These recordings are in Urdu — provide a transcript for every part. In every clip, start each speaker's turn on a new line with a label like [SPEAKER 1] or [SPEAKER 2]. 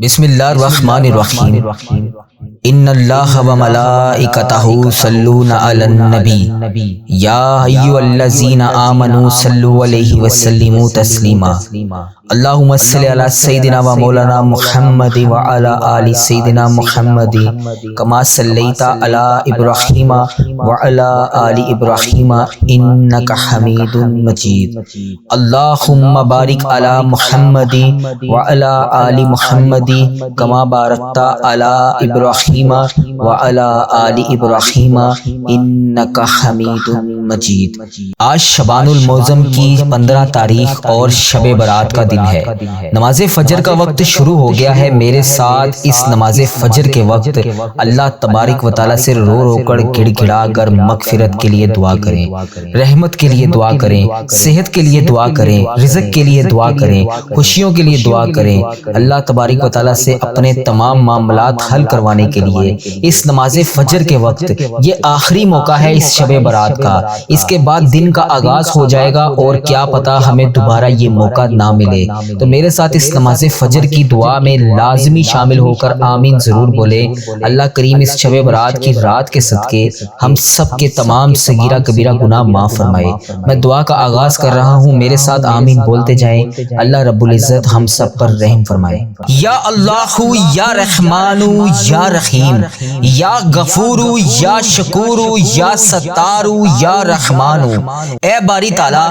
[SPEAKER 1] بسم اللہ الرحمن الرحیم ان اللہ و ملائکتہ یصلون علی النبی یا ایھا الذین آمنوا صلوا علیہ وسلموا تسلیما اللہم صل علی سیدنا و مولانا محمد و علی آل سیدنا محمد کما صلیت علی ابراہیم و علی آل ابراہیم انک حمید مجید اللہم بارک علی محمد و علی آل محمد کما بارکت علی ابراہیم وعلی آل ابراہیم انک حمید مجید۔ آج شعبان المعظم کی 15 تاریخ اور شب برات کا دن ہے۔ نماز فجر کا وقت شروع ہو گیا ہے۔ میرے ساتھ اس نماز فجر کے وقت اللہ تبارک و تعالیٰ سے رو رو کر گڑ گڑا کر مغفرت کے لیے دعا کریں، رحمت کے لیے دعا کریں، صحت کے لیے دعا کریں، رزق کے لیے دعا کریں، خوشیوں کے لیے دعا کریں۔ اللہ تبارک و تعالیٰ سے اپنے تمام معاملات حل کروانے کے لیے اس نماز فجر کے وقت یہ آخری موقع ہے اس شب برات کا۔ اس کے بعد دن کا آغاز ہو جائے گا اور کیا پتا ہمیں دوبارہ یہ موقع نہ ملے۔ تو میرے ساتھ اس نماز فجر کی دعا میں لازمی شامل ہو کر آمین ضرور بولے۔ اللہ کریم اس شب برات کی رات کے صدقے ہم سب کے تمام صغیرہ کبیرہ گناہ معاف فرمائے۔ میں دعا کا آغاز کر رہا ہوں، میرے ساتھ آمین بولتے جائیں۔ اللہ رب العزت ہم سب پر رحم فرمائے۔ یا اللہ یا رحمان یا رحیم یا غفور یا شکور یا ستار یا رحمان۔ اے باری تعالیٰ،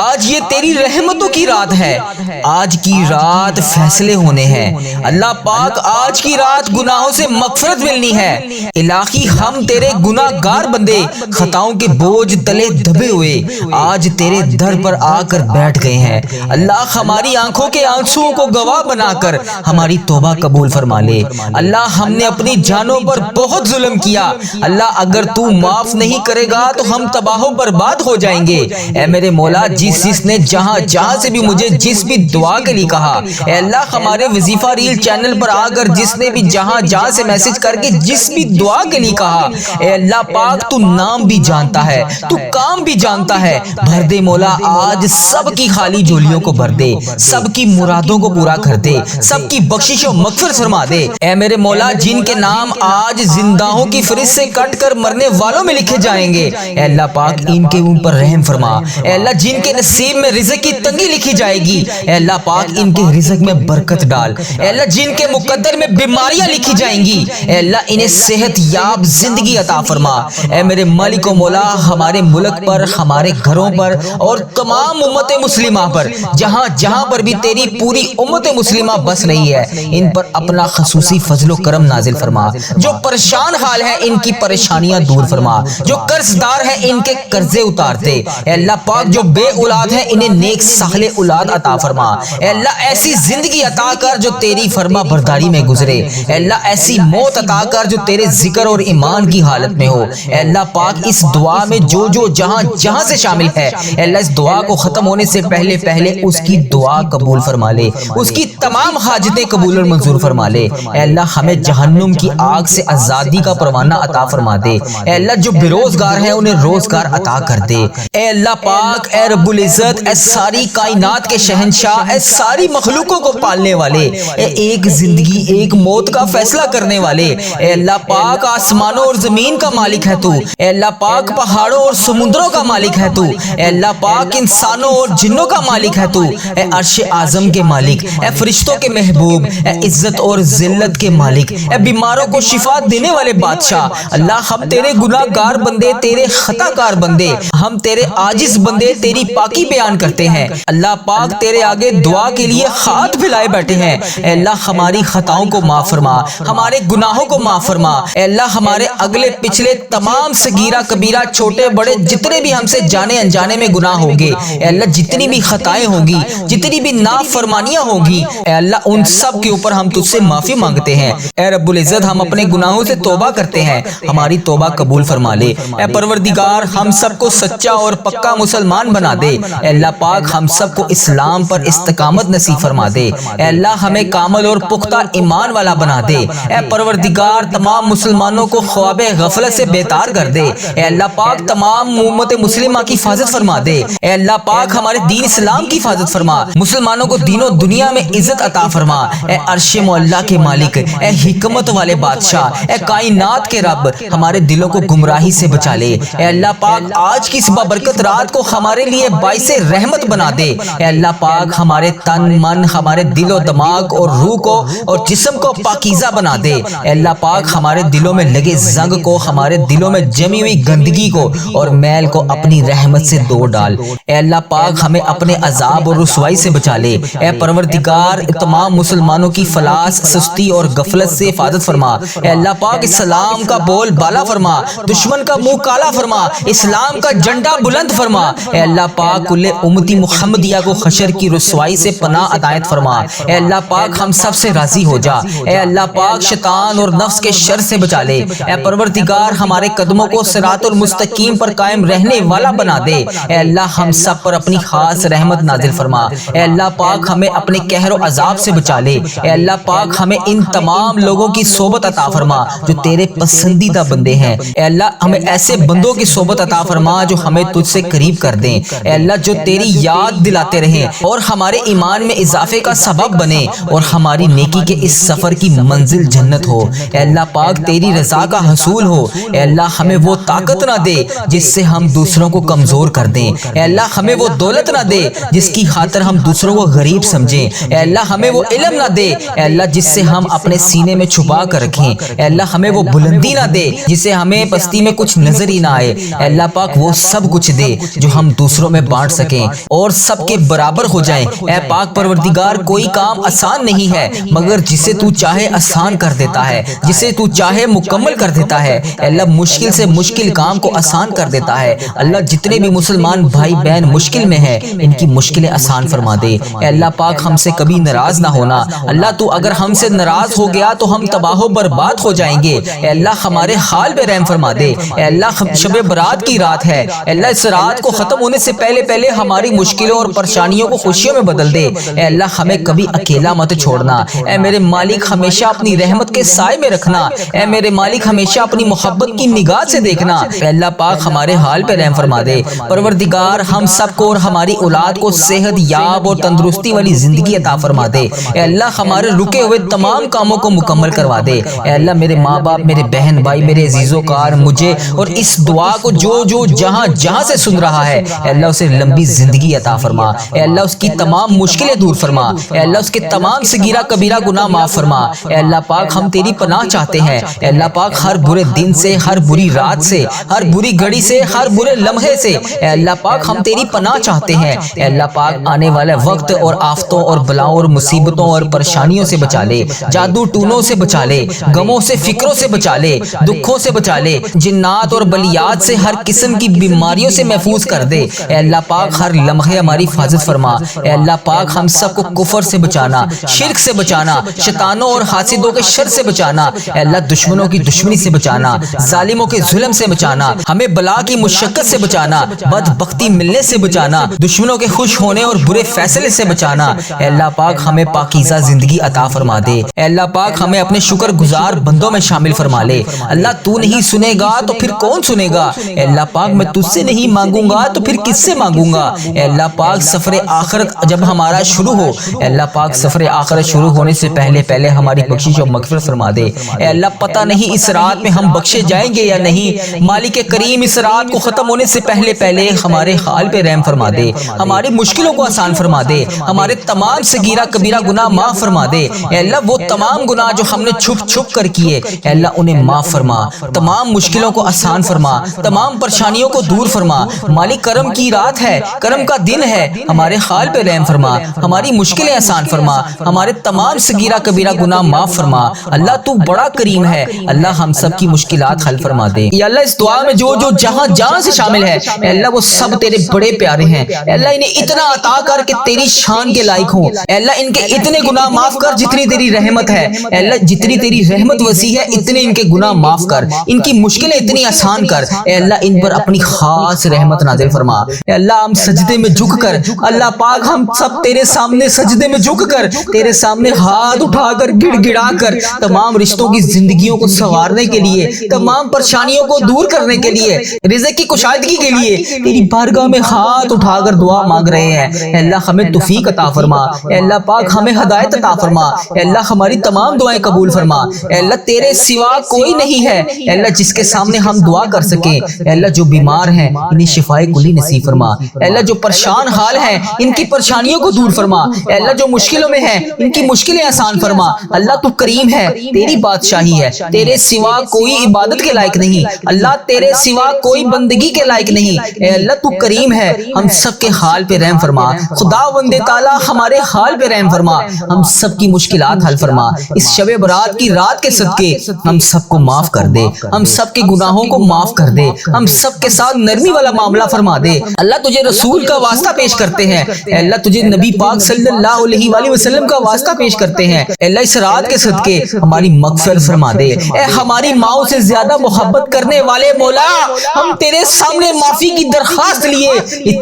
[SPEAKER 1] آج یہ تیری رحمتوں کی رات ہے۔ آج کی رات فیصلے ہونے ہیں۔ اللہ پاک آج کی رات گناہوں سے مغفرت ملنی ہے۔ الہی ہم تیرے گناہ گار بندے خطاؤں کے بوجھ تلے دبے ہوئے آج تیرے در پر آ کر بیٹھ گئے ہیں۔ اللہ ہماری آنکھوں کے آنسوؤں کو گواہ بنا کر ہماری توبہ قبول فرما لے۔ اللہ ہم نے اپنی جانوں پر بہت ظلم کیا۔ اللہ اگر تو معاف نہیں کرے گا تو ہم تباہ و برباد ہو جائیں گے۔ اے میرے مولا، جس نے جہاں سے بھی مجھے جس بھی دعا کے لیے کہا، اے اللہ ہمارے وظیفہ ریل چینل پر آ کر جس نے بھی جہاں سے میسج کر کے جس بھی دعا کے لیے کہا، اے اللہ پاک تو نام بھی جانتا ہے، تو کام بھی جانتا ہے۔ بھر دے مولا، آج سب کی خالی جھولیوں کو بھر دے، سب کی مرادوں کو پورا کر دے، سب کی بخشش و مغفرت فرما دے۔ اے میرے مولا، جن کے نام آج زندہوں کی فہرست سے کٹ کر مرنے والوں میں لکھے جائیں گے، اے اللہ پاک ان کے اوپر رحم فرما۔ اے اللہ جن کے نصیب میں رزق کی تنگی لکھی جائے گی، اے اللہ پاک ان کے رزق میں برکت ڈال۔ اے اللہ جن کے مقدر میں بیماریاں لکھی جائیں گی، اے اللہ انہیں صحت یاب زندگی عطا فرما۔ اے میرے مالک و مولا، ہمارے ملک پر، ہمارے گھروں پر اور تمام امت مسلمہ پر جہاں پر بھی تیری پوری امت مسلمہ بس رہی ہے، ان پر اپنا خصوصی فضل و کرم نازل فرما۔ جو پریشان حال ہیں ان کی پریشانیاں دور فرما، جو قرض دار ہیں ان کے قرضے اتار دے۔ اے اللہ پاک جو بے اولاد ہیں انہیں نیک صالح اولاد عطا فرما۔ اے اللہ ایسی زندگی عطا کر جو تیری فرما برداری میں گزرے۔ اے اللہ ایسی موت عطا کر جو تیرے ذکر اور ایمان کی حالت میں ہو۔ اے اللہ پاک اس دعا میں جو جہاں سے شامل ہے، اے اللہ اس دعا کو ختم ہونے سے پہلے اس کی دعا قبول فرما لے، اس کی تمام حاجتیں قبول اور منظور فرما لے۔ اے اللہ ہمیں جہنم کی آگ سے آزادی کا پروانہ عطا فرما دے۔ اے اللہ جو بے روزگار ہیں انہیں روزگار عطا کر دے۔ اے اللہ پاک، اے رب العزت، اے ساری کائنات کے شہنشاہ، اے ساری مخلوقوں کو پالنے والے، اے ایک زندگی ایک موت کا فیصلہ کرنے والے، اے اللہ پاک آسمانوں اور زمین کا مالک ہے تو، اے اللہ پاک پہاڑوں اور سمندروں کا مالک ہے تو، اے اللہ پاک انسانوں اور جنوں کا مالک ہے تو، اے عرش اعظم کے مالک، اے فرشتوں کے محبوب، اے عزت اور ذلت کے مالک، اے بیماروں کو شفا دینے والے بادشاہ۔ اللہ ہم تیرے گناہ گار بندے، تیرے خطا کار بندے، ہم تیرے عاجز بندے تیری پاکی بیان کرتے ہیں۔ اللہ پاک تیرے آگے دعا کے لیے ہاتھ پھیلائے بیٹھے ہیں۔ اے اللہ ہماری خطاؤں کو معاف فرما، ہمارے گناہوں کو معاف فرما۔ اے اللہ ہمارے اگلے پچھلے تمام صغیرہ کبیرہ چھوٹے بڑے جتنے بھی ہم سے جانے انجانے میں گناہ ہوگے، اے اللہ جتنی بھی خطائیں ہوگی، جتنی بھی نافرمانیاں ہوگی، اے اللہ ان سب کے اوپر ہم تجھ سے معافی مانگتے ہیں۔ اے رب العزت ہم اپنے گناہوں سے توبہ کرتے ہیں، ہماری توبہ قبول فرما لے۔ اے پروردگار ہم سب کو سچا اور پکا مسلمان بنا دے۔ اے اللہ پاک ہم سب کو اسلام پر استقامت نصیب فرما دے۔ اے اللہ ہمیں کامل اور پختہ ایمان والا بنا دے۔ اے پروردگار تمام مسلمانوں کو خواب غفلت سے بیدار کر دے۔ اے اللہ پاک تمام امت مسلمہ کی حفاظت فرما دے۔ اے اللہ پاک ہمارے دین اسلام کی حفاظت فرما، مسلمانوں کو دین و دنیا میں عزت عطا فرما۔ اے عرش معلیٰ کے مالک، اے حکمت والے بادشاہ، اے کائنات کے رب، ہمارے دلوں کو گمراہی سے بچا لے۔ اے اللہ پاک آج کی اس بابرکت رات کو ہمارے لیے باعث رحمت بنا دے۔ اے اللہ پاک ہمارے تن من، ہمارے دل و دماغ اور روح کو اور جسم کو پاکیزہ بنا دے۔ اے اللہ پاک ہمارے دلوں میں لگے زنگ کو، ہمارے دلوں میں جمی ہوئی گندگی کو اور میل کو اپنی رحمت سے دھو ڈال۔ اے اللہ پاک ہمیں اپنے عذاب اور رسوائی سے بچا لے۔ اے پروردگار تمام مسلمانوں کی فلاس، سستی اور غفلت سے حفاظت فرما۔ اے اللہ پاک اسلام کا بول بالا فرما، دشمن کا منہ کالا فرما، اسلام کا جھنڈا بلند فرما۔ اے اللہ پاک کل امتی محمدیہ کو حشر کی رسوائی سے پناہ عنایت فرما۔ اے اللہ پاک ہم سب سے راضی ہو جا۔ اے اللہ پاک شیطان اور نفس کے شر سے بچا لے۔ اے پروردگار ہمارے قدموں کو صراط المستقیم پر قائم رہنے والا بنا دے۔ اے اللہ ہم سب پر اپنی خاص رحمت نازل فرما۔ اے اللہ پاک ہمیں اپنے قہر و عذاب سے بچا لے۔ اے اللہ پاک ہمیں ان تمام لوگوں کی صحبت عطا فرما جو تیرے پسندیدہ بندے ہیں۔ اے اللہ ہمیں ایسے بندوں کی صحبت عطا فرما جو ہمیں تجھ سے قریب کر دیں۔ اے اللہ جو تیری یاد دلاتے رہیں اور ہمارے ایمان میں اضافے کا سبب بنے اور ہماری نیکی کے اس سفر کی منزل جنت ہو۔ اے اللہ پاک تیری رضا کا حصول ہو۔ اے اللہ ہمیں وہ طاقت نہ دے جس سے ہم دوسروں کو کمزور کر دیں۔ اے اللہ ہمیں وہ دولت نہ دے جس کی خاطر ہم دوسروں کو غریب سمجھیں۔ اے اللہ ہمیں وہ علم نہ دے اے اللہ جس سے ہم اپنے سینے میں چھپا کر رکھیں۔ اے اللہ ہمیں وہ بلندی نہ دے جسے ہمیں پستی میں کچھ نظر ہی نہ آئے۔ اے اللہ پاک وہ سب کچھ دے جو ہم دوسروں میں بانٹ سکیں اور سب کے برابر ہو جائیں۔ اے پاک پروردگار کوئی کام آسان نہیں ہے مگر جسے تو چاہے آسان کر دیتا ہے، جسے تو چاہے مکمل کر دیتا ہے۔ اے اللہ مشکل سے مشکل کام کو آسان کر دیتا ہے۔ اللہ جتنے بھی مسلمان بھائی بہن مشکل میں ہیں ان کی مشکلیں آسان فرما دے۔ اے اللہ پاک ہم سے کبھی ناراض نہ ہونا۔ اللہ تو اگر ہم سے ناراض ہو گیا تو ہم تباہ و برباد ہو جائیں گے۔ اے اللہ ہمارے حال پہ رحم فرما دے۔ اے اللہ شب برات کی رات ہے، اے اللہ اس رات کو ختم ہونے سے پہلے ہماری مشکلوں اور پریشانیوں کو خوشیوں میں بدل دے۔ اے اللہ ہمیں کبھی اکیلا مت چھوڑنا۔ اے میرے مالک ہمیشہ اپنی رحمت کے سائے میں رکھنا۔ اے میرے مالک ہمیشہ اپنی محبت کی نگاہ سے دیکھنا۔ اے اللہ پاک ہمارے حال پہ رحم فرما دے۔ پروردگار ہم سب کو اور ہماری اولاد کو صحت یاب اور تندرستی والی زندگی عطا فرما دے۔ اے اللہ ہمارے رکے ہوئے تمام کاموں کو مکمل کروا دے۔ اے اللہ میرے ماں باپ، میرے بہن بھائی، میرے عزیز و کار، مجھے اور اس دعا کو جو جہاں سے سن رہا ہے اے اللہ اسے لمبی زندگی عطا فرما۔ اے اللہ اس کی تمام مشکلیں دور فرما۔ اے اللہ اس کے تمام صغیرہ کبیرہ گناہ معاف فرما۔ اے اللہ پاک ہم تیری پناہ چاہتے ہیں۔ اے اللہ پاک ہر برے دن سے، ہر بری رات سے، ہر بری گھڑی سے، ہر برے لمحے سے اے اللہ پاک ہم تیری پناہ چاہتے ہیں۔ اے اللہ پاک آنے والے وقت اور آفتوں اور بلاؤں اور مصیبتوں اور پریشانیوں سے بچا لے، جادو ٹونوں سے بچا لے، غموں سے فکروں سے بچا لے، دکھوں سے بچا لے، جنات اور بلیات سے، ہر قسم کی بیماریوں سے محفوظ کر دے۔ اے اللہ پاک ہر لمحے ہماری حفاظت فرما۔ اے اللہ پاک ہم سب کو کفر سے بچانا، شرک سے بچانا، شیطانوں اور حاسدوں کے شر سے بچانا، اے اللہ دشمنوں کی دشمنی سے بچانا، ظالموں کے ظلم سے بچانا، ہمیں بلا کی مشقت سے بچانا، بدبختی ملنے سے بچانا، دشمنوں کے خوش ہونے اور برے فیصلے سے بچانا۔ اے اللہ پاک ہمیں پاکیزہ زندگی عطا فرما دے۔ اے اللہ پاک ہمیں اپنے شکر گزار بندوں میں شامل فرما لے۔ اللہ تو نہیں سنے گا تو پھر کون سنے گا؟ اے اللہ پاک میں تجھ سے نہیں مانگوں گا تو پھر کس سے مانگوں گا؟ اے اللہ پاک سفر آخرت جب ہمارا شروع ہو، اے اللہ پاک سفر آخرت شروع ہونے سے پہلے ہماری بخشش اور مغفرت فرما دے۔ اے اللہ پتہ نہیں اس رات میں ہم بخشے جائیں گے یا نہیں، مالک کریم اس رات کو ختم ہونے سے پہلے ہمارے حال پہ رحم فرما دے، ہماری مشکلوں کو آسان فرما دے، ہمارے تمام صغیرہ کبیرہ گناہ معاف فرما دے۔ اے اللہ وہ تمام گناہ جو ہم نے چھپ کر کیے اے اللہ انہیں معاف فرما، تمام مشکلوں کو آسان فرما، تمام پریشانیوں کو دور فرما۔ مالک کرم کی رات ہے، کرم کا دن ہے، ہمارے حال پہ رحم فرما، ہماری مشکلیں آسان فرما، ہمارے تمام صغیرہ کبیرہ گناہ معاف فرما۔ اللہ تو بڑا کریم ہے، اللہ ہم سب کی مشکلات حل فرما دے۔ یا اللہ اس دعا میں جو جہاں سے شامل ہے اے اللہ وہ سب تیرے بڑے پیارے ہیں، اے اللہ انہیں اتنا عطا کر کہ تیری شان کے لائق ہوں، اے اللہ ان کے اتنے گناہ معاف کر جتنی تیری رحمت ہے، اے اللہ جتنی تیری رحمت وسیع ہے اتنے ان کے گناہ معاف کر، ان کی مشکلیں اتنی آسان کر، اے اللہ ان پر اپنی خاص رحمت نازل فرما۔ اے اللہ ہم سجدے میں جھک کر اللہ پاک ہم سب تیرے سامنے سجدے میں جھک کر، تیرے سامنے ہاتھ اٹھا کر، گڑ گڑا کر، تمام رشتوں کی زندگیوں کو سنوارنے کے لیے، تمام پریشانیوں کو دور کرنے کے لیے، رزق کی کشادگی کے لیے تیری بارگاہ میں ہاتھ اٹھا کر دعا مانگ رہے ہیں۔ اے اللہ ہمیں توفیق عطا فرما، اے اللہ پاک ہمیں ہدایت عطا فرما، اے اللہ ہماری تمام دعائیں قبول فرما۔ اے اللہ تیرے سوا کوئی نہیں ہے اے اللہ جس کے سامنے ہم دعا کر سکیں۔ اے اللہ جو بیمار ہیں انہیں شفائے کلی نصیب فرما، اے اللہ جو پریشان حال ہیں ان کی پریشانیوں کو دور فرما، اے اللہ جو مشکلوں میں ہیں ان کی مشکلیں آسان فرما۔ اللہ تو کریم ہے، تیری بادشاہی ہے، تیرے سوا کوئی عبادت کے لائق نہیں، اللہ تیرے سوا کوئی بندگی کے لائق نہیں۔ اے اللہ تو کریم ہے، ہم سب کے حال پہ رحم فرما، خداوند تعالی ہمارے حال پہ رحم فرما، ہم سب کی مشکلات حل فرما۔ اس شب برات کی رات کے صدقے ہم سب کو معاف کر دے، ہم سب کے گناہوں کو معاف کر دے، ہم سب کے ساتھ نرمی والا معاملہ فرما دے۔ اللہ تجھے رسول کا واسطہ پیش کرتے ہیں، اے اللہ تجھے نبی پاک صلی اللہ علیہ وآلہ وسلم کا واسطہ پیش کرتے ہیں، اے اللہ اس رات کے صدقے ہماری مغفرت فرما دے۔ اے ہماری ماؤں سے زیادہ محبت کرنے والے مولا، ہم تیرے سامنے معافی کی درخواست لیے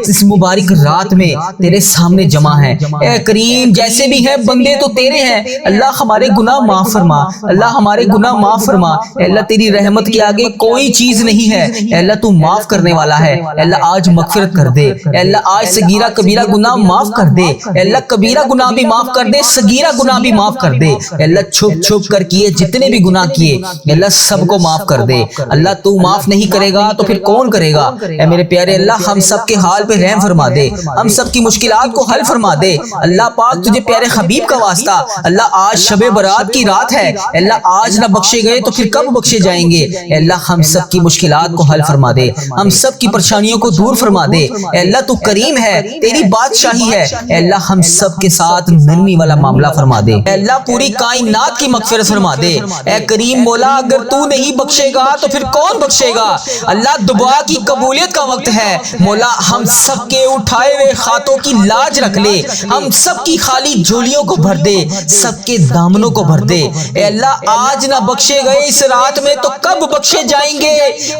[SPEAKER 1] اس مبارک رات میں تیرے سامنے جمع ہیں۔ اے کریم جیسے بھی ہیں بندے تو تیرے ہیں، اللہ ہمارے گناہ معاف فرما، اللہ ہمارے گناہ معاف فرما۔ اے اللہ تیری رحمت کے آگے کوئی چیز نہیں ہے، اے اللہ تو معاف کرنے والا ہے۔ اے اللہ آج مغفرت کر دے، اے اللہ آج صغیرہ کبیرہ گناہ معاف کر دے، اے اللہ کبیرہ گناہ بھی معاف کر دے، صغیرہ گناہ بھی معاف کر دے۔ اے اللہ چھپ چھپ کر کیے جتنے بھی گناہ کیے اے اللہ سب کو معاف کر دے۔ اللہ تو معاف نہیں کرے گا تو پھر کون کرے گا؟ اے میرے پیارے اللہ ہم سب کے حال پہ رحم فرما دے، ہم سب کی مشکلات کو حل فرما دے۔ اللہ پاک تجھے پیارے حبیب کا واسطہ، اللہ آج شب برات کی رات ہے، اے اللہ آج نہ بخشے گئے تو پھر کب بخشے جائیں گے؟ اے اللہ ہم سب کی مشکلات کو حل فرما دے، ہم سب کی پریشانیوں کو دور فرما دے۔ اے اللہ تو کریم ہے، تیری بادشاہی ہے، اے اللہ ہم سب کے ساتھ نرمی والا معاملہ فرما دے۔ اے اللہ پوری کائنات کی مغفرت فرما دے۔ اے کریم مولا اگر تو نہیں بخشے گا تو پھر کون بخشے گا؟ اللہ دعا کی قبولیت کا وقت ہے، مولا ہم سب کے اٹھائے ہوئے ہاتھوں کی لاج رکھ لے، ہم سب کی خالی جھولیوں کو بھر دے، سب کے دامنوں کو بھر دے۔ اے اللہ آج نہ بخشے گئے اس رات میں تو کب بخشے جائیں گے؟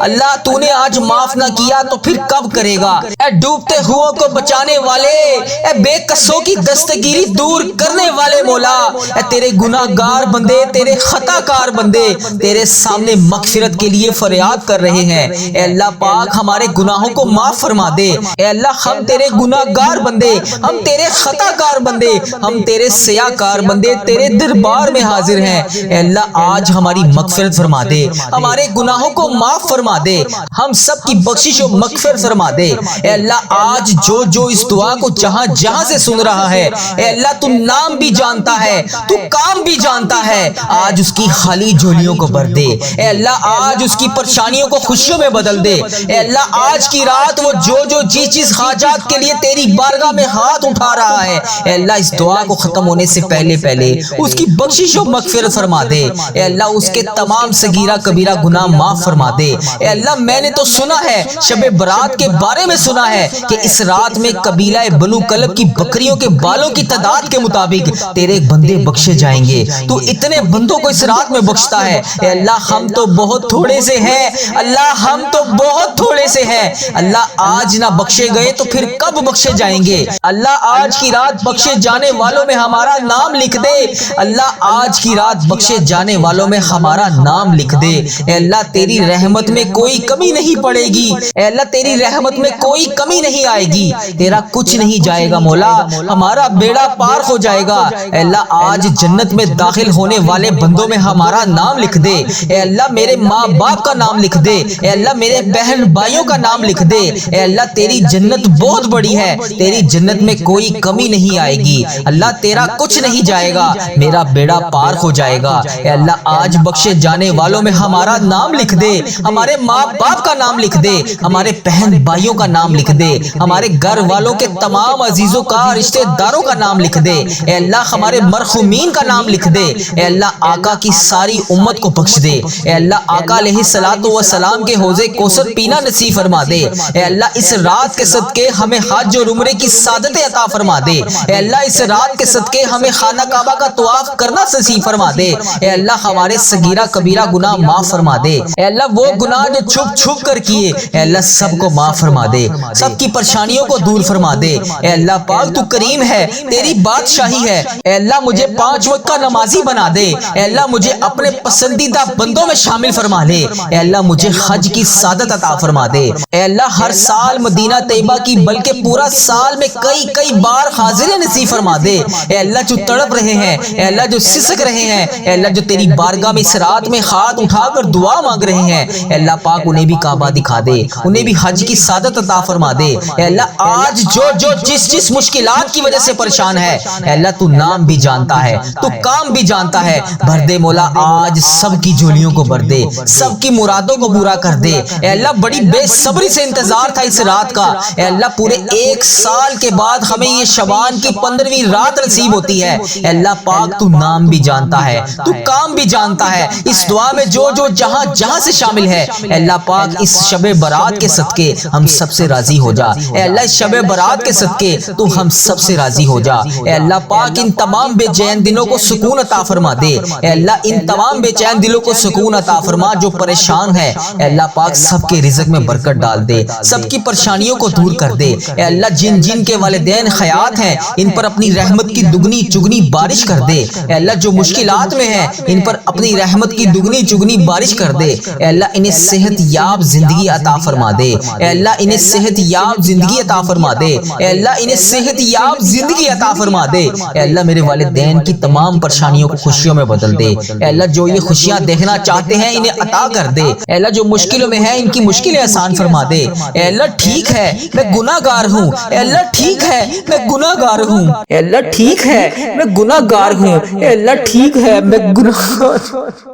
[SPEAKER 1] اللہ تو نے آج معاف نہ کیا تو پھر کب کرے گا؟ اے ڈوبتے ہوئوں کو بچانے والے، اے بے قصوں کی دستگیری دور کرنے والے مولا، اے تیرے گناہ گار بندے، تیرے خطا کار بندے تیرے سامنے مغفرت کے لیے فریاد کر رہے ہیں۔ اے اللہ پاک ہمارے گناہوں کو معاف فرما دے۔ اے اللہ ہم تیرے گناہ گار بندے، ہم تیرے خطا کار بندے، ہم تیرے سیاہ کار بندے تیرے دربار میں حاضر ہیں۔ اے اللہ آج ہماری مغفرت فرما دے، ہمارے گناہوں کو معاف فرما دے، ہم سب کی بخشش و مغفرت فرما دے۔ اے اللہ آج جو اس دعا کو جہاں جہاں سے سن رہا ہے، اے اللہ تو نام بھی جانتا ہے، تو کام بھی جانتا ہے، آج اس کی خالی جھولیوں کو بھر دے۔ اے اللہ آج اس کی پریشانیوں کو خوشیوں میں بدل دے۔ اے اللہ آج کی رات وہ جو چیز حاجات کے لیے تیری بارگاہ میں ہاتھ اٹھا رہا ہے، اے اللہ اس دعا کو ختم ہونے سے پہلے اس کی بخشش و مغفرت فرما دے۔ اے اللہ اس کے تمام صغیرہ کبیرہ گناہ معاف فرما دے۔ اے اللہ میں نے تو سنا ہے، شب برات کے بارے میں سنا ہے کہ اس رات میں قبیلہ بنو کلب کی بکریوں کے بالوں کی تعداد کے مطابق تیرے بندے بخشے جائیں گے۔ تو اتنے بندوں کو اس رات میں بخشتا ہے۔ اے اللہ ہم تو بہت تھوڑے سے ہیں، اللہ ہم تو بہت تھوڑے سے ہیں، اللہ آج نہ بخشے گئے تو پھر کب بخشے جائیں گے؟ اللہ آج کی رات بخشے جانے والوں میں ہمارا نام لکھ دے، اللہ آج کی رات بخشے جانے والوں میں ہمارا نام لکھ دے۔ اے اللہ تیری رحمت میں کوئی کمی نہیں پڑے گی، اے اللہ تیری رحمت میں کوئی کمی نہیں آئے گی، تیرا کچھ نہیں جائے گا مولا، ہمارا بیڑا پار ہو جائے گا۔ اے اللہ آج جنت میں داخل ہونے والے بندوں میں ہمارا نام لکھ دے۔ اے اللہ میرے ماں باپ کا نام لکھ دے، اے اللہ میرے بہن بھائیوں کا نام لکھ دے۔ اے اللہ تیری جنت بہت بڑی ہے، تیری جنت میں کوئی کمی نہیں آئے گی، اللہ تیرا کچھ نہیں جائے گا، میرا بیڑا پار ہو جائے گا۔ اے اللہ آج بخشے جانے والوں میں ہمارا نام لکھ دے، ہمارے ماں باپ کا نام لکھ دے، ہمارے بہن بھائیوں کا نام لکھ دے، ہمارے گھر والوں کے تمام عزیزوں کا، رشتہ داروں کا نام لکھ دے۔ اے اللہ ہمارے مرحومین کا نام لکھ دے۔ اے اللہ آقا کی ساری امت کو بخش دے۔ اے اللہ آقا علیہ الصلوۃ والسلام کے حوض کوثر پینا نصیب فرما دے۔ اے اللہ اس رات کے صدقے ہمیں حج اور عمرے کی سعادت عطا فرما دے۔ اے اللہ اس رات کے صدقے ہمیں خانہ کعبہ کا طواف کرنا نصیب فرما دے۔ اے اللہ ہمارے صغیرہ کبیرہ گناہ معاف فرما دے۔ اے اللہ وہ گناہ جو چھپ چھپ کر کیے، اے اللہ سب کو معاف فرما دے، سب کی پریشانیوں کو دور فرما دے۔ اے اللہ پاک تو کریم ہے، تیری بادشاہی ہے، اے اللہ مجھے 5 وقت کا نمازی بنا دے، اے اللہ مجھے اپنے پسندیدہ بندوں میں شامل فرما لے، اے اللہ مجھے حج کی سعادت عطا فرما دے، اے اللہ ہر سال مدینہ طیبہ کی بلکہ پورا سال میں کئی بار حاضری نصیب فرما دے، اے اللہ جو تڑپ رہے ہیں، اے اللہ جو سسک رہے ہیں، اے اللہ جو تیری بارگاہ میں اس رات میں ہاتھ اٹھا کر دعا مانگ رہے ہیں، اے اللہ پاک انہیں بھی کعبہ دکھا دے، انہیں بھی حج کی سعادت عطا فرما دے، اے اللہ آج جو جس مشکلات کی وجہ سے پریشان ہے، اے اللہ تو نام بھی جانتا ہے، تو کام بھی جانتا ہے، بھر دے مولا آج سب کی جھولیوں کو بھر دے، سب کی مرادوں کو پورا کر دے، اے اللہ بڑی بے صبری سے انتظار تھا اس رات کا، اے اللہ پورے 1 سال کے بعد ہمیں یہ شعبان کی 15ویں رات نصیب ہوتی ہے، اے اللہ پاک تو نام بھی جانتا ہے، تو کام بھی جانتا ہے، اس دعا میں جو جہاں سے شامل ہے، اے اللہ پاک اس شب برات کے صدقے ہم سب سے راضی ہو جا، اے اللہ اس شب برات کے صدقے تو ہم سب سے راضی ہو جا، اے اللہ پاک ان تمام بے چین دلوں کو سکون عطا فرما دے، اے اللہ ان تمام بے چین دلوں کو سکون عطا فرما جو پریشان ہے، اے اللہ پاک سب کے رزق میں برکت ڈال دے، سب کی پریشانیوں کو دور کر دے، اے اللہ جن کے والدین حیات ہیں ان پر اپنی رحمت کی دگنی چگنی بارش کر دے، اے اللہ جو مشکلات میں ہیں ان پر اپنی رحمت کی دگنی چگنی بارش کر دے، اے اللہ انہیں صحت یاب زندگی عطا فرما دے، اے اللہ انہیں صحت یاب زندگی عطا فرما دے، اے اللہ انہیں صحت یاب زندگی عطا فرما دے، اے اللہ میرے والدین کی تمام پریشانیوں کو خوشیوں میں بدل دے، اے اللہ جو یہ خوشیاں دیکھنا چاہتے ہیں انہیں عطا کر دے، اے اللہ جو مشکلوں میں ہیں ان کی مشکلیں آسان فرما دے، اے اللہ ٹھیک ہے میں گناہ گار ہوں، اے اللہ ٹھیک ہے میں گناہ گار ہوں، اے اللہ ٹھیک ہے میں گناہ گار ہوں، اے اللہ ٹھیک ہے میں گناہ گار ہوں۔